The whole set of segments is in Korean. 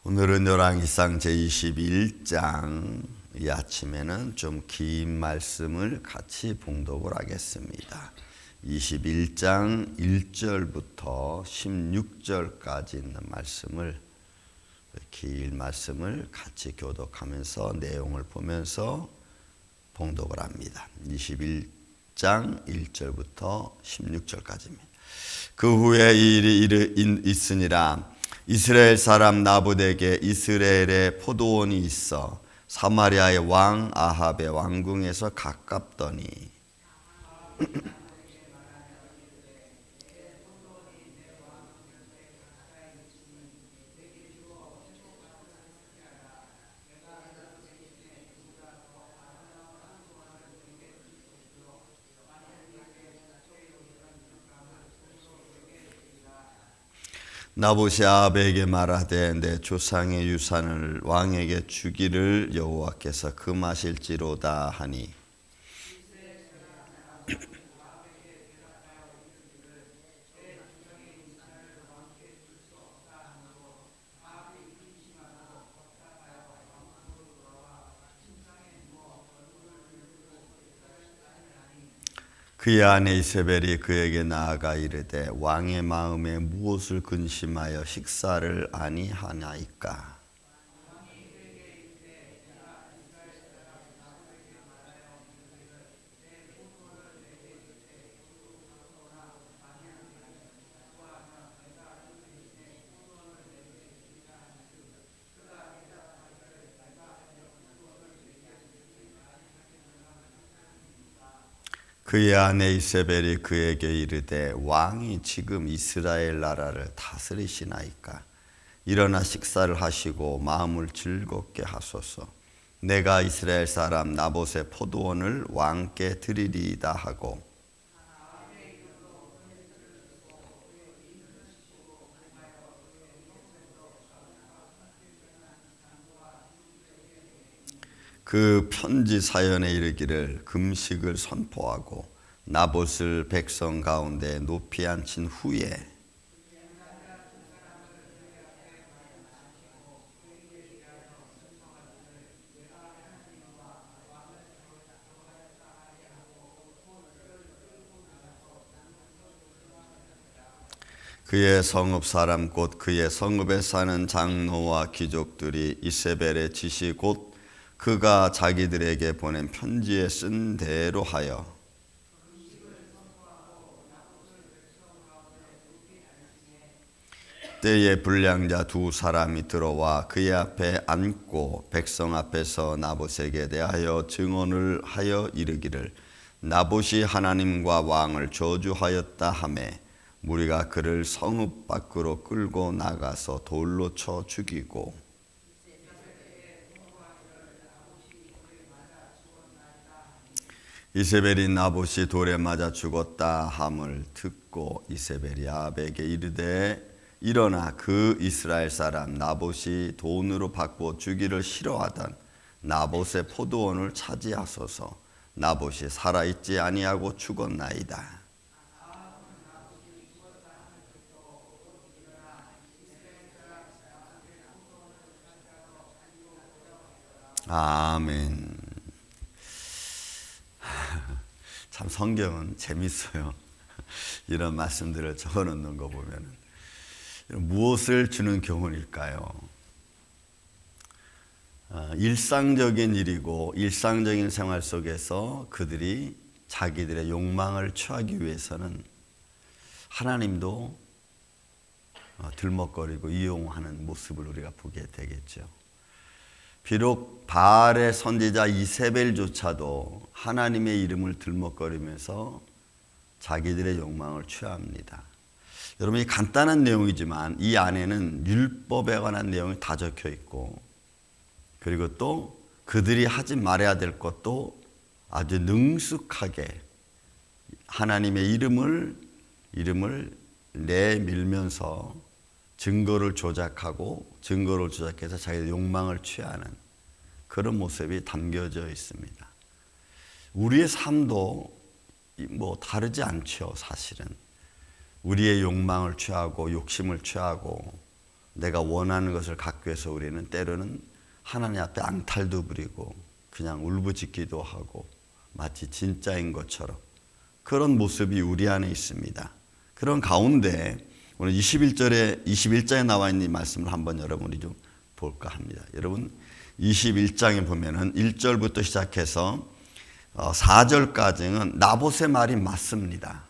오늘은 열왕기상 제21장 이 아침에는 좀 긴 말씀을 같이 봉독을 하겠습니다. 21장 1절부터 16절까지 있는 말씀을 긴 말씀을 같이 교독하면서 내용을 보면서 봉독을 합니다. 21장 1절부터 16절까지입니다. 그 후에 이 일이 있으니라. 이스라엘 사람 나봇에게 이스라엘의 포도원이 있어 사마리아의 왕 아합의 왕궁에서 가깝더니 나봇이 아합에게 말하되 내 조상의 유산을 왕에게 주기를 여호와께서 금하실지로다 하니 그의 아내 이세벨이 그에게 나아가 이르되 왕의 마음에 무엇을 근심하여 식사를 아니하나이까. 그의 아내 이세벨이 그에게 이르되 왕이 지금 이스라엘 나라를 다스리시나이까. 일어나 식사를 하시고 마음을 즐겁게 하소서. 내가 이스라엘 사람 나봇의 포도원을 왕께 드리리이다 하고 그 편지 사연에 이르기를 금식을 선포하고 나봇을 백성 가운데 높이 앉힌 후에 그의 성읍 사람 곧 그의 성읍에 사는 장로와 귀족들이 이세벨의 지시 곧 그가 자기들에게 보낸 편지에 쓴 대로 하여 때에 불량자 두 사람이 들어와 그의 앞에 앉고 백성 앞에서 나봇에게 대하여 증언을 하여 이르기를 나봇이 하나님과 왕을 저주하였다 하매 무리가 그를 성읍 밖으로 끌고 나가서 돌로 쳐 죽이고 이세벨이 나봇이 돌에 맞아 죽었다 함을 듣고 이세벨이 아합에게 이르되 일어나 그 이스라엘 사람 나봇이 돈으로 바꾸어 주기를 싫어하던 나봇의 포도원을 차지하소서. 나봇이 살아있지 아니하고 죽었나이다. 아멘. 참 성경은 재밌어요. 이런 말씀들을 적어놓는 거 보면 무엇을 주는 교훈일까요? 일상적인 일이고 일상적인 생활 속에서 그들이 자기들의 욕망을 취하기 위해서는 하나님도 들먹거리고 이용하는 모습을 우리가 보게 되겠죠. 비록 바알의 선지자 이세벨조차도 하나님의 이름을 들먹거리면서 자기들의 욕망을 취합니다. 여러분, 이 간단한 내용이지만 이 안에는 율법에 관한 내용이 다 적혀 있고 그리고 또 그들이 하지 말아야 될 것도 아주 능숙하게 하나님의 이름을 내밀면서 증거를 조작해서 자기의 욕망을 취하는 그런 모습이 담겨져 있습니다. 우리의 삶도 뭐 다르지 않죠. 사실은 우리의 욕망을 취하고 욕심을 취하고 내가 원하는 것을 갖기 위해서 우리는 때로는 하나님 앞에 앙탈도 부리고 그냥 울부짖기도 하고 마치 진짜인 것처럼 그런 모습이 우리 안에 있습니다. 그런 가운데 오늘 21장에 나와 있는 이 말씀을 한번 여러분이 좀 볼까 합니다. 여러분 21장에 보면은 1절부터 시작해서 4절까지는 나봇의 말이 맞습니다.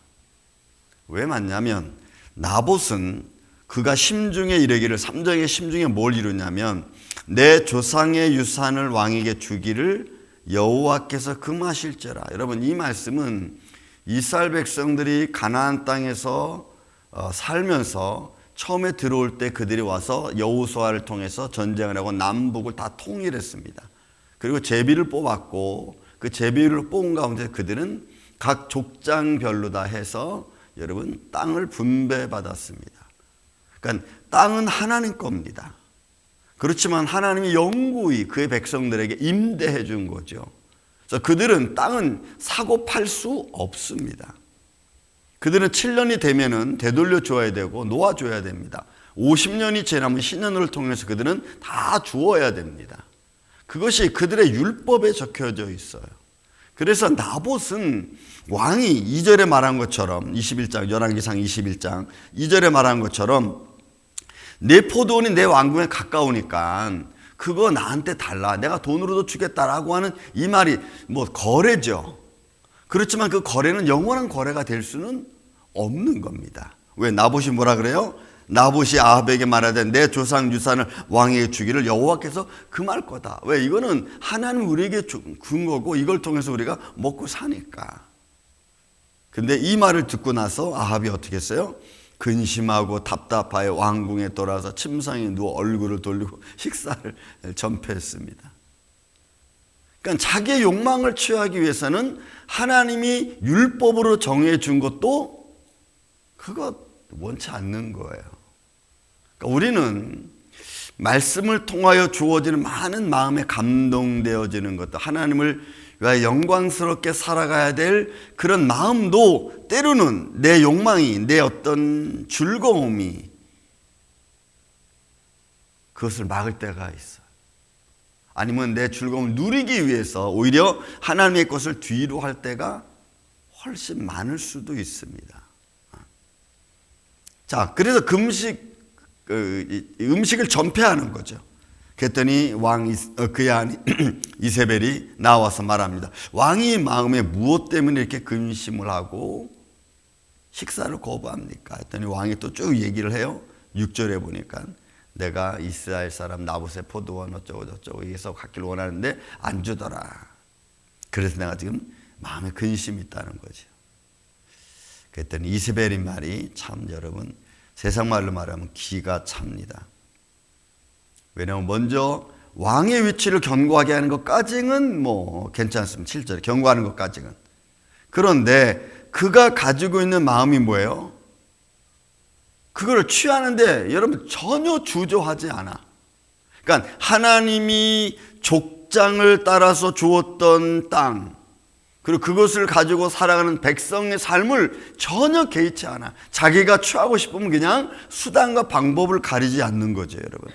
왜 맞냐면 나봇은 그가 심중에 이르기를 3장의 심중에 뭘 이루냐면 내 조상의 유산을 왕에게 주기를 여호와께서 금하실지라. 여러분 이 말씀은 이스라엘 백성들이 가나안 땅에서 살면서 처음에 들어올 때 그들이 와서 여호수아를 통해서 전쟁을 하고 남북을 다 통일했습니다. 그리고 제비를 뽑았고 그 제비를 뽑은 가운데 그들은 각 족장별로 다 해서 여러분 땅을 분배받았습니다. 그러니까 땅은 하나님 겁니다. 그렇지만 하나님이 영구히 그의 백성들에게 임대해 준 거죠. 그래서 그들은 땅은 사고 팔 수 없습니다. 그들은 7년이 되면은 되돌려 줘야 되고 놓아 줘야 됩니다. 50년이 지나면 신년을 통해서 그들은 다 주어야 됩니다. 그것이 그들의 율법에 적혀져 있어요. 그래서 나봇은 왕이 2절에 말한 것처럼 21장 열왕기상 21장 2절에 말한 것처럼 내 포도원이 내 왕궁에 가까우니까 그거 나한테 달라. 내가 돈으로도 주겠다라고 하는 이 말이 뭐 거래죠. 그렇지만 그 거래는 영원한 거래가 될 수는 없는 겁니다. 왜? 나봇이 뭐라 그래요? 나봇이 아합에게 말하되 내 조상 유산을 왕에게 주기를 여호와께서 금할 거다. 왜? 이거는 하나님 우리에게 준 거고 이걸 통해서 우리가 먹고 사니까. 근데 이 말을 듣고 나서 아합이 어떻게 했어요? 근심하고 답답하여 왕궁에 돌아와서 침상에 누워 얼굴을 돌리고 식사를 전폐했습니다. 그러니까 자기의 욕망을 취하기 위해서는 하나님이 율법으로 정해준 것도 그거 원치 않는 거예요. 그러니까 우리는 말씀을 통하여 주어지는 많은 마음에 감동되어지는 것도 하나님을 위하여 영광스럽게 살아가야 될 그런 마음도 때로는 내 욕망이 내 어떤 즐거움이 그것을 막을 때가 있어요. 아니면 내 즐거움을 누리기 위해서 오히려 하나님의 것을 뒤로 할 때가 훨씬 많을 수도 있습니다. 자, 그래서 음식을 전폐하는 거죠. 그랬더니 그의 아내 이세벨이 나와서 말합니다. 왕이 마음에 무엇 때문에 이렇게 근심을 하고 식사를 거부합니까? 했더니 왕이 또 쭉 얘기를 해요. 6절에 보니까 내가 이스라엘 사람 나봇의 포도원 어쩌고 저쩌고 여기서 갖기를 원하는데 안 주더라. 그래서 내가 지금 마음에 근심이 있다는 거죠. 그랬더니 이세벨의 말이 참 여러분 세상 말로 말하면 기가 찹니다. 왜냐하면 먼저 왕의 위치를 견고하게 하는 것까지는 뭐 괜찮습니다. 7절에 견고하는 것까지는. 그런데 그가 가지고 있는 마음이 뭐예요? 그걸 취하는데 여러분 전혀 주저하지 않아. 그러니까 하나님이 족장을 따라서 주었던 땅 그리고 그것을 가지고 살아가는 백성의 삶을 전혀 개의치 않아. 자기가 취하고 싶으면 그냥 수단과 방법을 가리지 않는 거죠, 여러분.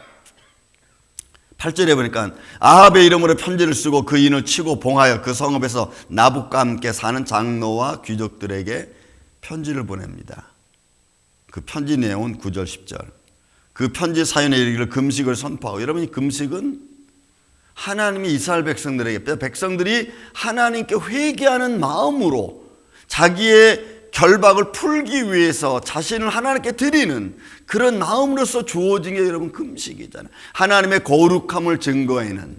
8절에 보니까 아합의 이름으로 편지를 쓰고 그 인을 치고 봉하여 그 성읍에서 나봇과 함께 사는 장로와 귀족들에게 편지를 보냅니다. 그 편지 내용은 9절 10절. 그 편지 사연에 이르기를 금식을 선포하고, 여러분이 금식은 하나님이 이스라엘 백성들이 하나님께 회개하는 마음으로 자기의 결박을 풀기 위해서 자신을 하나님께 드리는 그런 마음으로서 주어진 게 여러분 금식이잖아요. 하나님의 거룩함을 증거하는.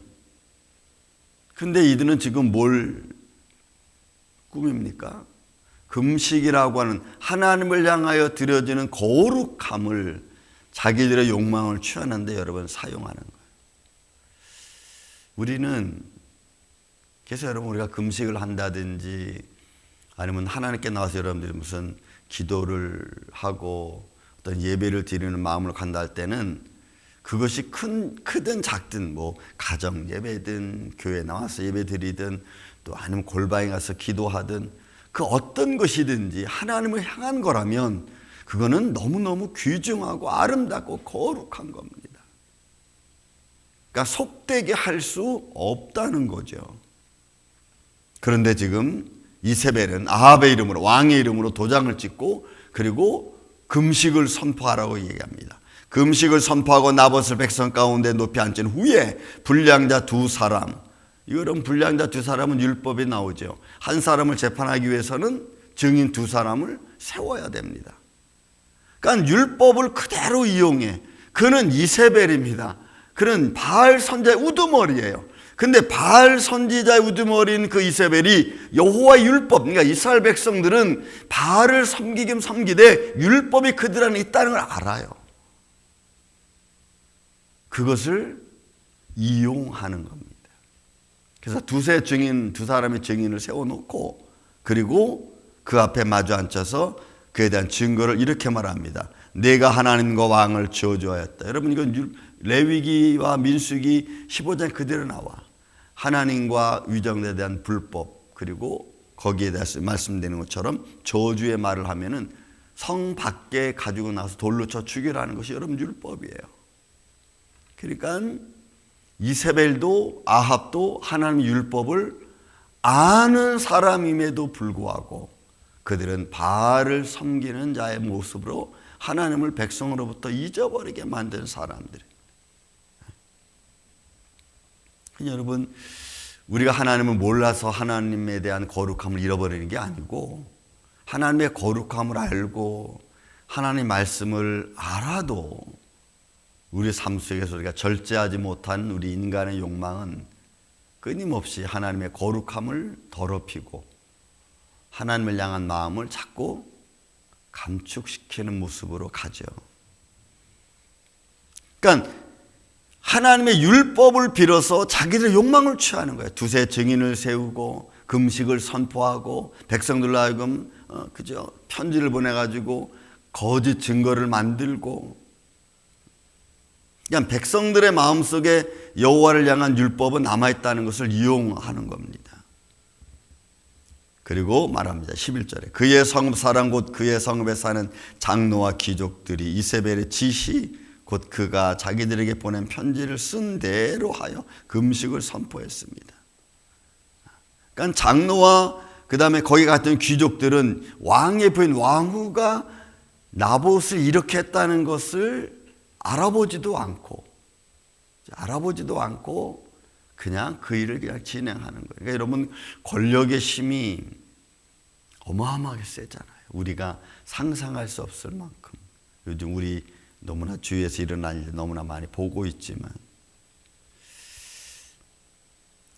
근데 이들은 지금 뭘 꾸밉니까? 금식이라고 하는 하나님을 향하여 드려지는 거룩함을 자기들의 욕망을 취하는데 여러분 사용하는 거예요. 우리는 그래서 여러분 우리가 금식을 한다든지 아니면 하나님께 나와서 여러분들이 무슨 기도를 하고 어떤 예배를 드리는 마음으로 간다 할 때는 그것이 크든 작든 뭐 가정 예배든 교회 나와서 예배 드리든 또 아니면 골방에 가서 기도하든 그 어떤 것이든지 하나님을 향한 거라면 그거는 너무너무 귀중하고 아름답고 거룩한 겁니다. 그러니까 속되게 할 수 없다는 거죠. 그런데 지금 이세벨은 아합의 이름으로, 왕의 이름으로 도장을 찍고 그리고 금식을 선포하라고 얘기합니다. 금식을 선포하고 나봇을 백성 가운데 높이 앉힌 후에 불량자 두 사람, 이거는 불량자 두 사람은 율법에 나오죠. 한 사람을 재판하기 위해서는 증인 두 사람을 세워야 됩니다. 그러니까 율법을 그대로 이용해. 그는 이세벨입니다. 그는 바알 선지자의 우두머리예요. 근데 바알 선지자의 우두머리인 그 이세벨이 여호와의 율법, 그러니까 이스라엘 백성들은 바알을 섬기긴 섬기되 율법이 그들 안에 있다는 걸 알아요. 그것을 이용하는 겁니다. 그래서 두세 증인, 두 사람의 증인을 세워놓고 그리고 그 앞에 마주 앉혀서 그에 대한 증거를 이렇게 말합니다. 내가 하나님과 왕을 저주하였다. 여러분, 이건 레위기와 민수기 15장 그대로 나와. 하나님과 위정에 대한 불법, 그리고 거기에 대해서 말씀드리는 것처럼 저주의 말을 하면은 성 밖에 가지고 나서 돌로 쳐 죽이라는 것이 여러분 율법이에요. 그러니까 이세벨도 아합도 하나님의 율법을 아는 사람임에도 불구하고 그들은 바알을 섬기는 자의 모습으로 하나님을 백성으로부터 잊어버리게 만든 사람들입니다. 여러분, 우리가 하나님을 몰라서 하나님에 대한 거룩함을 잃어버리는 게 아니고 하나님의 거룩함을 알고 하나님의 말씀을 알아도 우리 삶 속에서 우리가 절제하지 못한 우리 인간의 욕망은 끊임없이 하나님의 거룩함을 더럽히고 하나님을 향한 마음을 자꾸 감축시키는 모습으로 가죠. 그러니까 하나님의 율법을 빌어서 자기들의 욕망을 취하는 거예요. 두세 증인을 세우고 금식을 선포하고 백성들로 하여금 그죠? 편지를 보내가지고 거짓 증거를 만들고, 그냥 백성들의 마음속에 여호와를 향한 율법은 남아있다는 것을 이용하는 겁니다. 그리고 말합니다. 11절에 그의 성읍 사람 곧 그의 성읍에 사는 장로와 귀족들이 이세벨의 지시 곧 그가 자기들에게 보낸 편지를 쓴 대로 하여 금식을 선포했습니다. 그러니까 장로와 그 다음에 거기 갔던 귀족들은 왕의 부인 왕후가 나봇을 이렇게 했다는 것을 알아보지도 않고 그냥 그 일을 그냥 진행하는 거예요. 그러니까 여러분, 권력의 힘이 어마어마하게 세잖아요. 우리가 상상할 수 없을 만큼. 요즘 우리 너무나 주위에서 일어난 일 너무나 많이 보고 있지만,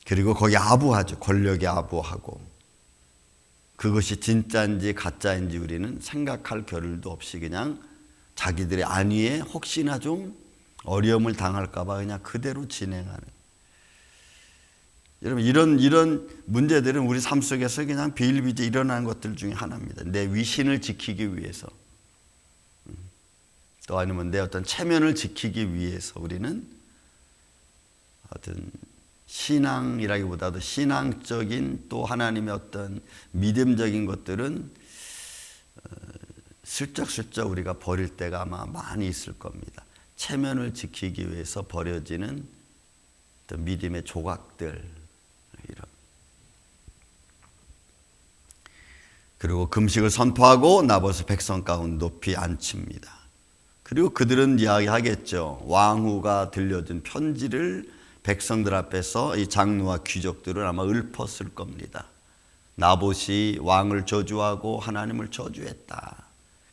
그리고 거기 아부하죠. 권력에 아부하고 그것이 진짜인지 가짜인지 우리는 생각할 겨를도 없이 그냥 자기들의 안위에 혹시나 좀 어려움을 당할까 봐 그냥 그대로 진행하는. 여러분, 이런 문제들은 우리 삶 속에서 그냥 비일비재 일어나는 것들 중에 하나입니다. 내 위신을 지키기 위해서, 또 아니면 내 어떤 체면을 지키기 위해서 우리는 어떤 신앙이라기보다도 신앙적인 또 하나님의 어떤 믿음적인 것들은 슬쩍슬쩍 우리가 버릴 때가 아마 많이 있을 겁니다. 체면을 지키기 위해서 버려지는 어떤 믿음의 조각들, 이런. 그리고 금식을 선포하고 나봇을 백성 가운데 높이 앉힙니다. 그리고 그들은 이야기하겠죠. 왕후가 들려준 편지를 백성들 앞에서 이 장로와 귀족들은 아마 읊었을 겁니다. 나봇이 왕을 저주하고 하나님을 저주했다.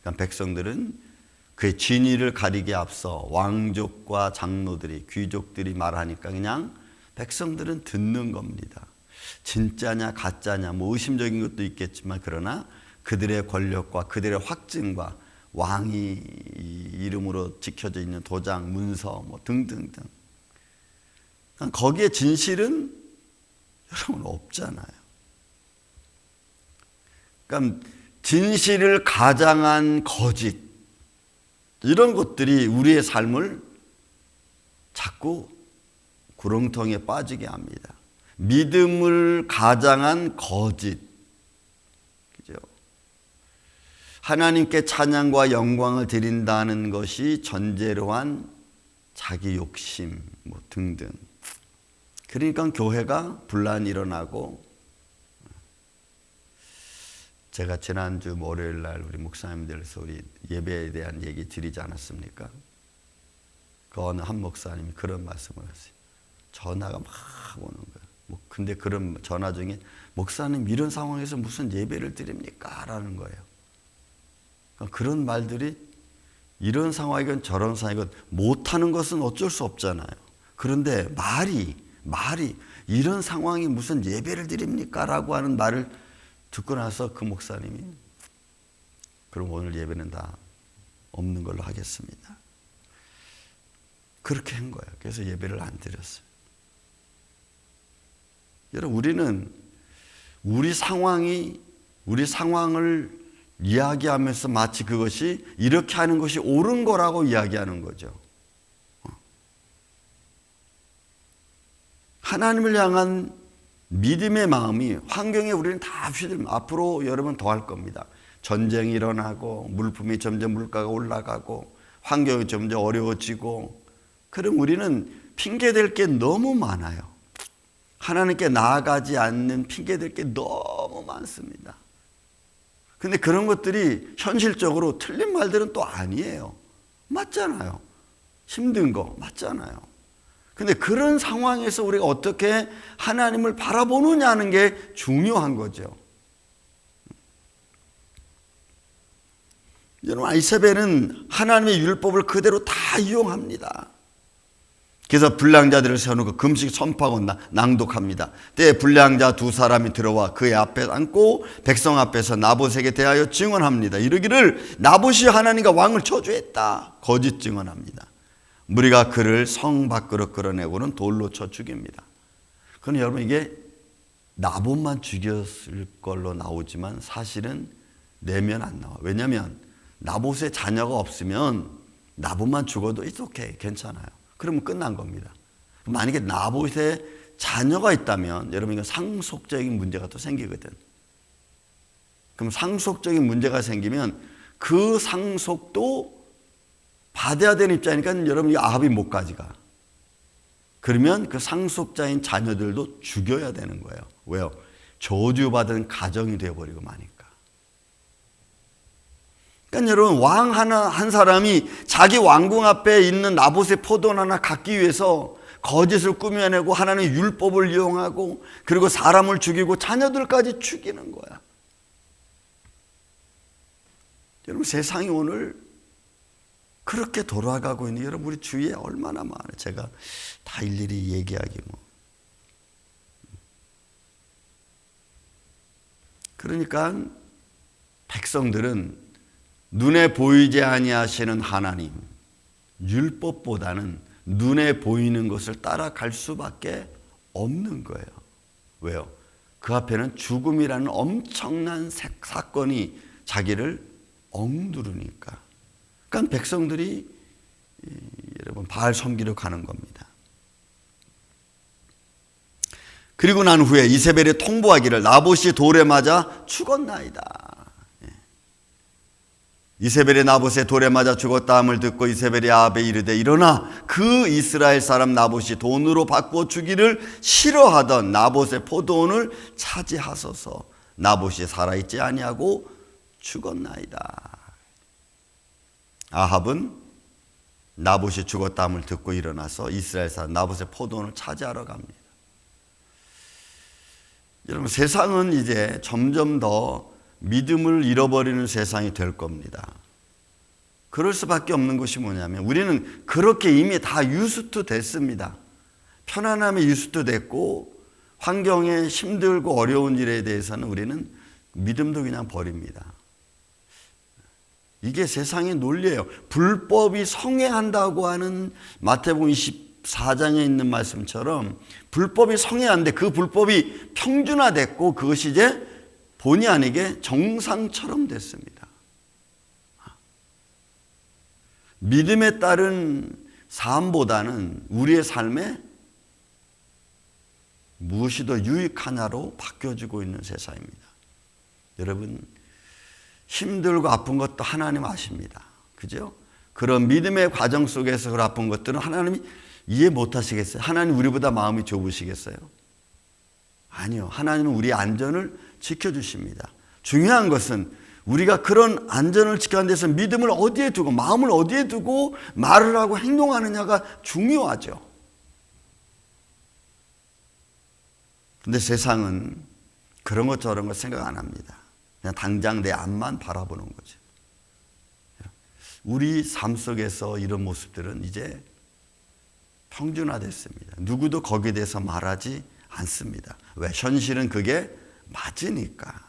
그러니까 백성들은 그의 진위를 가리기 앞서 왕족과 장로들이, 귀족들이 말하니까 그냥 백성들은 듣는 겁니다. 진짜냐 가짜냐 뭐 의심적인 것도 있겠지만, 그러나 그들의 권력과 그들의 확증과 왕이 이름으로 지켜져 있는 도장, 문서 뭐 등등등, 거기에 진실은 여러분 없잖아요. 그러니까 진실을 가장한 거짓, 이런 것들이 우리의 삶을 자꾸 구렁텅이에 빠지게 합니다. 믿음을 가장한 거짓, 그죠? 하나님께 찬양과 영광을 드린다는 것이 전제로 한 자기 욕심 뭐 등등. 그러니까 교회가 분란이 일어나고, 제가 지난주 월요일 날 우리 목사님들에서 우리 예배에 대한 얘기 드리지 않았습니까? 그 어느 한 목사님이 그런 말씀을 하세요. 전화가 막 오는 거예요. 근데 그런 전화 중에 목사님 이런 상황에서 무슨 예배를 드립니까? 라는 거예요. 그러니까 그런 말들이 이런 상황이건 저런 상황이건 못하는 것은 어쩔 수 없잖아요. 그런데 말이 이런 상황이 무슨 예배를 드립니까? 라고 하는 말을 듣고 나서 그 목사님이 그럼 오늘 예배는 다 없는 걸로 하겠습니다. 그렇게 한 거예요. 그래서 예배를 안 드렸어요. 여러분, 우리는 우리 상황을 이야기하면서 마치 그것이 이렇게 하는 것이 옳은 거라고 이야기하는 거죠. 하나님을 향한 믿음의 마음이 환경에 우리는 다 휘둘면 앞으로 여러분 더 할 겁니다. 전쟁이 일어나고 물품이 점점 물가가 올라가고 환경이 점점 어려워지고, 그럼 우리는 핑계댈 게 너무 많아요. 하나님께 나아가지 않는 핑계댈 게 너무 많습니다. 근데 그런 것들이 현실적으로 틀린 말들은 또 아니에요. 맞잖아요. 힘든 거 맞잖아요. 근데 그런 상황에서 우리가 어떻게 하나님을 바라보느냐는 게 중요한 거죠. 여러분, 이세벨은 하나님의 율법을 그대로 다 이용합니다. 그래서 불량자들을 세워놓고 금식 선포하고 낭독합니다. 때에 불량자 두 사람이 들어와 그의 앞에 앉고 백성 앞에서 나봇에게 대하여 증언합니다. 이르기를 나봇이 하나님과 왕을 저주했다. 거짓 증언합니다. 무리가 그를 성 밖으로 끌어내고는 돌로 쳐 죽입니다. 그럼 여러분, 이게 나봇만 죽였을 걸로 나오지만 사실은 내면 안 나와. 왜냐하면 나봇의 자녀가 없으면 나봇만 죽어도 it's okay, 괜찮아요. 그러면 끝난 겁니다. 만약에 나봇의 자녀가 있다면 여러분, 이건 상속적인 문제가 또 생기거든. 그럼 상속적인 문제가 생기면 그 상속도 받아야 되는 입장이니까 여러분, 이 아합이 못 가져가. 그러면 그 상속자인 자녀들도 죽여야 되는 거예요. 왜요? 저주받은 가정이 되어버리고 마니까. 그러니까 여러분, 왕 한 사람이 자기 왕궁 앞에 있는 나봇의 포도원 하나 갖기 위해서 거짓을 꾸며내고 하나님의 율법을 이용하고 그리고 사람을 죽이고 자녀들까지 죽이는 거야. 여러분, 세상이 오늘 그렇게 돌아가고 있는, 여러분 우리 주위에 얼마나 많아요. 제가 다 일일이 얘기하기 뭐. 그러니까 백성들은 눈에 보이지 아니하시는 하나님, 율법보다는 눈에 보이는 것을 따라갈 수밖에 없는 거예요. 왜요? 그 앞에는 죽음이라는 엄청난 사건이 자기를 억누르니까. 그러니까 백성들이 여러분 바알 섬기러 가는 겁니다. 그리고 난 후에 이세벨이 통보하기를 나봇이 돌에 맞아 죽었나이다. 이세벨이 나봇의 돌에 맞아 죽었다함을 듣고 이세벨이 아합에 이르되 일어나 그 이스라엘 사람 나봇이 돈으로 바꾸어 주기를 싫어하던 나봇의 포도원을 차지하소서. 나봇이 살아있지 아니하고 죽었나이다. 아합은 나봇이 죽었다함을 듣고 일어나서 이스라엘 사람 나봇의 포도원을 차지하러 갑니다. 여러분, 세상은 이제 점점 더 믿음을 잃어버리는 세상이 될 겁니다. 그럴 수밖에 없는 것이 뭐냐면 우리는 그렇게 이미 다 유스트 됐습니다. 편안함에 유스트 됐고 환경에 힘들고 어려운 일에 대해서는 우리는 믿음도 그냥 버립니다. 이게 세상의 논리예요. 불법이 성행한다고 하는 마태복음 24장에 있는 말씀처럼 불법이 성행하는데 그 불법이 평준화됐고 그것이 이제 본의 아니게 정상처럼 됐습니다. 믿음에 따른 삶보다는 우리의 삶에 무엇이 더 유익하냐로 바뀌어지고 있는 세상입니다. 여러분, 힘들고 아픈 것도 하나님 아십니다. 그죠? 그런 믿음의 과정 속에서 그 아픈 것들은 하나님이 이해 못 하시겠어요? 하나님 우리보다 마음이 좁으시겠어요? 아니요. 하나님은 우리의 안전을 지켜주십니다. 중요한 것은 우리가 그런 안전을 지켜야 데서 믿음을 어디에 두고 마음을 어디에 두고 말을 하고 행동하느냐가 중요하죠. 근데 세상은 그런 것 저런 것 생각 안 합니다. 그냥 당장 내 앞만 바라보는 거죠. 우리 삶 속에서 이런 모습들은 이제 평준화됐습니다. 누구도 거기에 대해서 말하지 않습니다. 왜? 현실은 그게 맞으니까.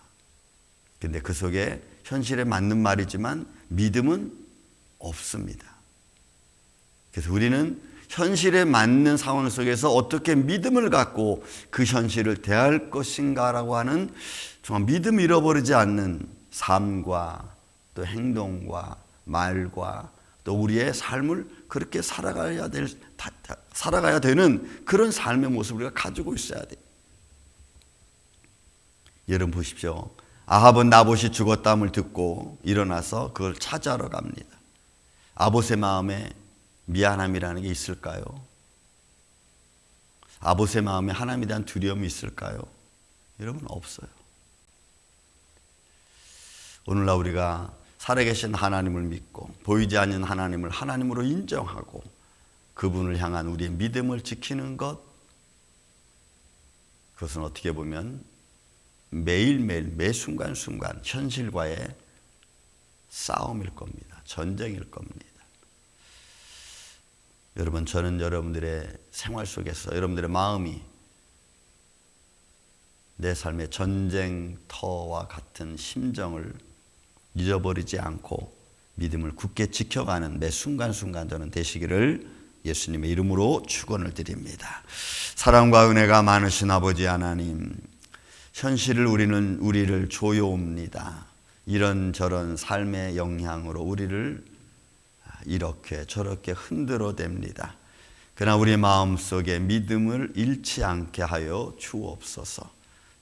근데 그 속에 현실에 맞는 말이지만 믿음은 없습니다. 그래서 우리는 현실에 맞는 상황 속에서 어떻게 믿음을 갖고 그 현실을 대할 것인가라고 하는 정말 믿음 잃어버리지 않는 삶과 또 행동과 말과 또 우리의 삶을 그렇게 살아가야 되는 그런 삶의 모습을 우리가 가지고 있어야 돼요. 여러분 보십시오. 아합은 나봇이 죽었다함을 듣고 일어나서 그걸 찾아러 갑니다. 아봇의 마음에 미안함이라는 게 있을까요? 아봇의 마음에 하나님에 대한 두려움이 있을까요? 여러분 없어요. 오늘날 우리가 살아계신 하나님을 믿고 보이지 않는 하나님을 하나님으로 인정하고 그분을 향한 우리의 믿음을 지키는 것, 그것은 어떻게 보면 매일매일 매 순간순간 현실과의 싸움일 겁니다. 전쟁일 겁니다. 여러분, 저는 여러분들의 생활 속에서 여러분들의 마음이 내 삶의 전쟁터와 같은 심정을 잊어버리지 않고 믿음을 굳게 지켜가는 매 순간순간 저는 되시기를 예수님의 이름으로 축원을 드립니다. 사랑과 은혜가 많으신 아버지 하나님, 현실을 우리를 조여옵니다. 이런저런 삶의 영향으로 우리를 이렇게 저렇게 흔들어댑니다. 그러나 우리 마음속에 믿음을 잃지 않게 하여 주옵소서.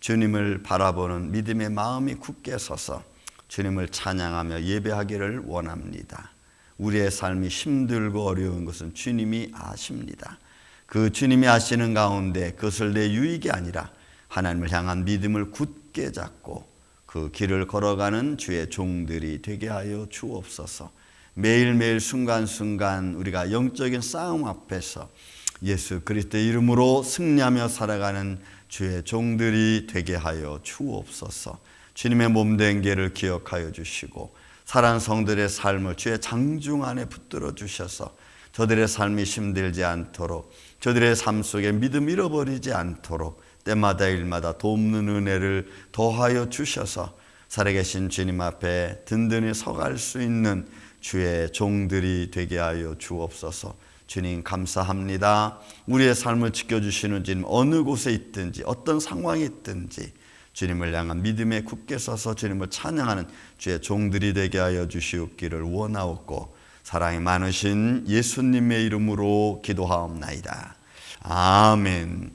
주님을 바라보는 믿음의 마음이 굳게 서서 주님을 찬양하며 예배하기를 원합니다. 우리의 삶이 힘들고 어려운 것은 주님이 아십니다. 그 주님이 아시는 가운데 그것을 내 유익이 아니라 하나님을 향한 믿음을 굳게 잡고 그 길을 걸어가는 주의 종들이 되게 하여 주옵소서. 매일매일 순간순간 우리가 영적인 싸움 앞에서 예수 그리스도의 이름으로 승리하며 살아가는 주의 종들이 되게 하여 주옵소서. 주님의 몸된 길을 기억하여 주시고 사랑하는 성들의 삶을 주의 장중 안에 붙들어 주셔서 저들의 삶이 힘들지 않도록, 저들의 삶 속에 믿음 잃어버리지 않도록 때마다 일마다 돕는 은혜를 더하여 주셔서 살아계신 주님 앞에 든든히 서갈 수 있는 주의 종들이 되게 하여 주옵소서. 주님 감사합니다. 우리의 삶을 지켜주시는 주님, 어느 곳에 있든지 어떤 상황이 있든지 주님을 향한 믿음에 굳게 서서 주님을 찬양하는 주의 종들이 되게 하여 주시옵기를 원하옵고 사랑이 많으신 예수님의 이름으로 기도하옵나이다. 아멘.